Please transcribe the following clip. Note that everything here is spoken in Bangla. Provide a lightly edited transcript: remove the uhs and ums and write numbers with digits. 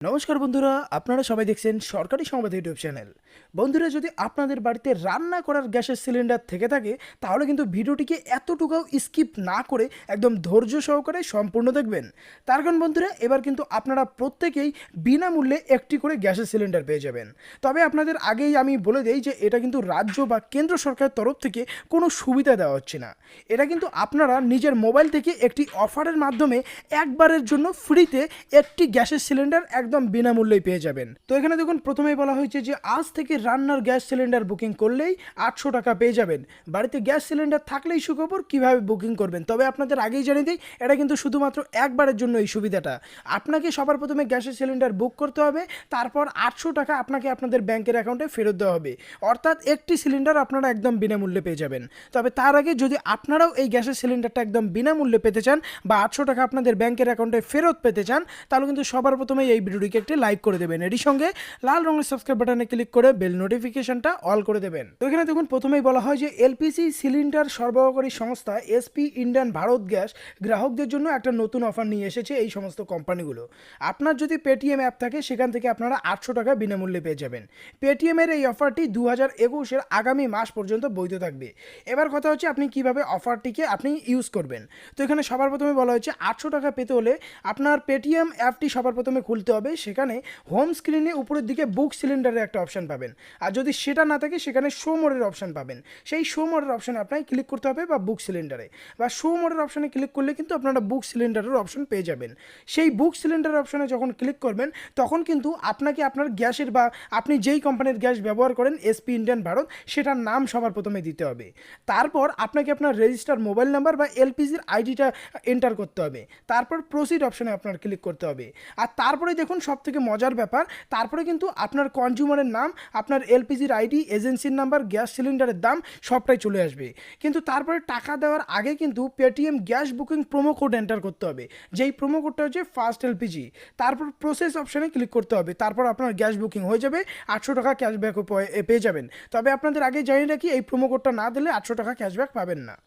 নমস্কার বন্ধুরা, আপনারা সবাই দেখছেন সরকারি সংবাদ ইউটিউব চ্যানেল। বন্ধুরা, যদি আপনাদের বাড়িতে রান্না করার গ্যাসের সিলিন্ডার থেকে থাকে তাহলে কিন্তু ভিডিওটিকে এতটুকুও স্কিপ না করে একদম ধৈর্য সহকারে সম্পূর্ণ দেখবেন। তার কারণ বন্ধুরা, এবার কিন্তু আপনারা প্রত্যেকেই বিনামূল্যে একটি করে গ্যাসের সিলিন্ডার পেয়ে যাবেন। তবে আপনাদের আগেই আমি বলে দেই যে এটা কিন্তু রাজ্য বা কেন্দ্র সরকারের তরফ থেকে কোনো সুবিধা দেওয়া হচ্ছে না। এটা কিন্তু আপনারা নিজের মোবাইল থেকে একটি অফারের মাধ্যমে একবারের জন্য ফ্রিতে একটি গ্যাসের সিলিন্ডার একদম বিনামূল্যেই পেয়ে যাবেন। তো এখানে দেখুন প্রথমেই বলা হয়েছে যে আজ থেকে রান্নার গ্যাস সিলিন্ডার বুকিং করলেই 800 টাকা পেয়ে যাবেন। বাড়িতে গ্যাস সিলিন্ডার থাকলেই সুখবর, কিভাবে বুকিং করবেন তবে আপনাদের আগেই জানিয়ে দিই, এটা কিন্তু শুধুমাত্র একবারের জন্য এই সুবিধাটা। আপনাকে সবার প্রথমে গ্যাসের সিলিন্ডার বুক করতে হবে, তারপর 800 টাকা আপনাকে আপনাদের ব্যাংকের অ্যাকাউন্টে ফেরত দেওয়া হবে। অর্থাৎ একটি সিলিন্ডার আপনারা একদম বিনামূল্যে পেয়ে যাবেন। তবে তার আগে যদি আপনারাও এই গ্যাসের সিলিন্ডারটা একদম বিনামূল্যে পেতে চান বা 800 টাকা আপনাদের ব্যাংকের অ্যাকাউন্টে ফেরত পেতে চান, তাহলে কিন্তু সবার প্রথমে এই ভিডিওটিকে একটি লাইক করে দেবেন। এরই সঙ্গে লাল রঙের সাবস্ক্রাইব বাটনে ক্লিক করে বেল নোটিফিকেশনটা অল করে দেবেন। তো এখানে দেখুন প্রথমেই বলা হয় যে এলপিজি সিলিন্ডার সরবরাহকারী সংস্থা এসপি ইন্ডিয়ান ভারত গ্যাস গ্রাহকদের জন্য একটা নতুন অফার নিয়ে এসেছে এই সমস্ত কোম্পানিগুলো। আপনার যদি পেটিএম অ্যাপ থাকে সেখান থেকে আপনারা 800 টাকা বিনামূল্যে পেয়ে যাবেন। পেটিএমের এই অফারটি 2021-এর আগামী মাস পর্যন্ত বৈধ থাকবে। এবার কথা হচ্ছে আপনি কিভাবে অফারটিকে আপনি ইউজ করবেন। তো এখানে সবার প্রথমে বলা হয়েছে 800 টাকা পেতে হলে আপনার পেটিএম অ্যাপটি সবার প্রথমে খুলতে হবে। সেখানে হোম স্ক্রিনে উপরের দিকে বুক সিলিন্ডারের একটা অপশন পাবেন, আর যদি সেটা না থাকে সেখানে শো মোডের অপশন পাবেন। সেই শো মোডের অপশনে আপনাকে ক্লিক করতে হবে বা বুক সিলিন্ডারে, বা শো মোডের অপশনে ক্লিক করলে কিন্তু আপনারা বুক সিলিন্ডারের অপশন পেয়ে যাবেন। সেই বুক সিলিন্ডারের অপশনে যখন ক্লিক করবেন তখন কিন্তু আপনাকে আপনার গ্যাসের বা আপনি যেই কোম্পানির গ্যাস ব্যবহার করেন এসপি ইন্ডিয়ান ভারত সেটার নাম সবার প্রথমে দিতে হবে। তারপর আপনাকে আপনার রেজিস্টার মোবাইল নাম্বার বা এলপিজির আইডিটা এন্টার করতে হবে। তারপর প্রসিড অপশনে আপনার ক্লিক করতে হবে। আর তারপরে দেখুন সব থেকে মজার ব্যাপার, তারপরে কিন্তু আপনার কনজিউমারের নাম, আপনার এলপিজির আইডি, এজেন্সির নাম্বার, গ্যাস সিলিন্ডারের দাম সবটাই চলে আসবে। কিন্তু তারপরে টাকা দেওয়ার আগে কিন্তু Paytm gas booking promo code enter করতে হবে, যেই প্রোমো কোডটা হচ্ছে ফার্স্ট এলপিজি। তারপর প্রসেস অপশানে ক্লিক করতে হবে। তারপর আপনার গ্যাস বুকিং হয়ে যাবে, 800 টাকা ক্যাশব্যাকও পেয়ে যাবেন। তবে আপনাদের আগে জানিয়ে রাখি, এই প্রোমো কোডটা না দিলে 800 টাকা ক্যাশব্যাক পাবেন না।